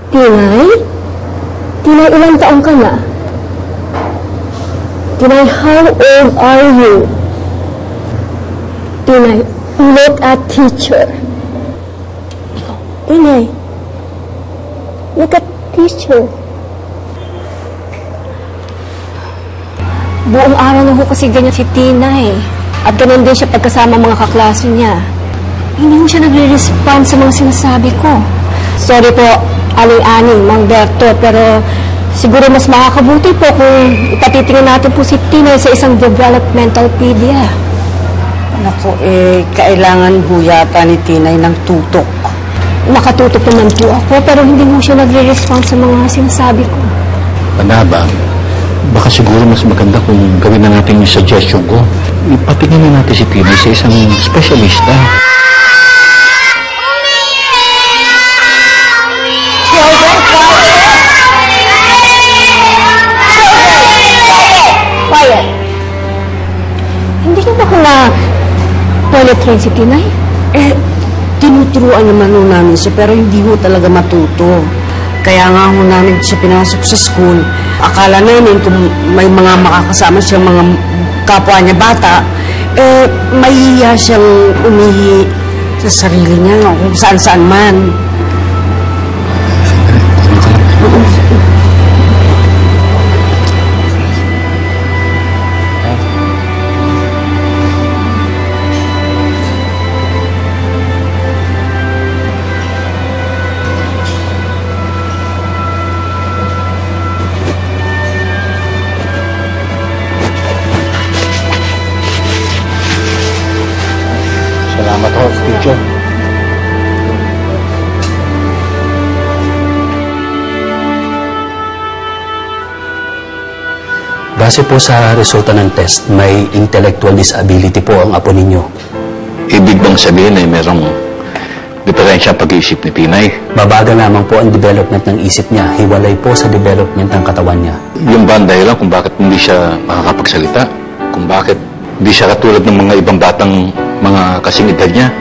Tinay? Tinay, ilang taong ka na? Tinay, how old are you? Tinay, look at teacher. Tinay, look at teacher. Buong araw na ho kasi ganyan si Tinay. At ganun din siya pagkasama mga kaklase niya. Hindi mo siya nagre-respond sa mga sinasabi ko. Sorry po, Aling-Aning, Mang Berto, pero siguro mas makakabuti po kung ipatitingnan natin po si Tinay sa isang developmental pedia. Naku, kailangan po yata ni Tinay ng tutok. Nakatutok naman po ako, pero hindi mo siya nagre-respond sa mga sinasabi ko. Panabang, baka siguro mas maganda kung gawin na natin yung suggestion ko. Ipatingin na natin si Tinay sa isang specialista. Quiet! Hindi niyo ba kung na-toilet train si Tinay? Tinuturuan naman ho namin siya, pero hindi ho talaga matuto. Kaya nga ho namin siya pinasok sa school. Akala namin kung may mga makakasama siyang mga kapwa niya bata, mahihiya siyang umihi sa sarili niya kung saan-saan man. Salamat ho, teacher. Base po sa resulta ng test, may intellectual disability po ang apo ninyo. Ibig bang sabihin ay merong diferensya pag-iisip ni Tinay? Mabagal lamang po ang development ng isip niya, hiwalay po sa development ng katawan niya. Yung ba ang dahilan kung bakit hindi siya makakapagsalita? Kung bakit hindi siya katulad ng mga ibang batang mga kasing edad niya?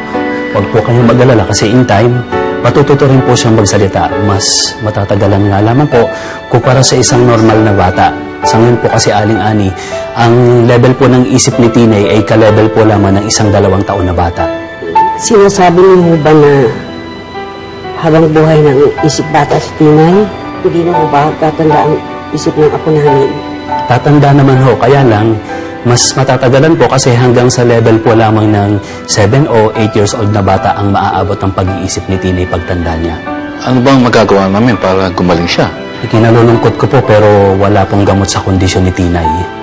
Huwag po kayong mag-alala kasi in time, matututo rin po siyang magsalita. Mas matatagalan nga lamang po kumpara sa isang normal na bata. Sa ngayon po kasi Aling-Ani, ang level po ng isip ni Tinay ay ka-level po lamang ng 1-2 taon na bata. Sinasabi niyo ba na habang buhay ng isip bata si Tinay, hindi na ba tatanda ang isip ng apo namin? Tatanda naman ho, kaya lang, mas matatagalan po kasi hanggang sa level po lamang ng 7 o 8 years old na bata ang maaabot ng pag-iisip ni Tinay pagtanda niya. Ano bang magagawa namin para gumaling siya? Ikinalulungkot ko po pero wala pong gamot sa kondisyon ni Tinay.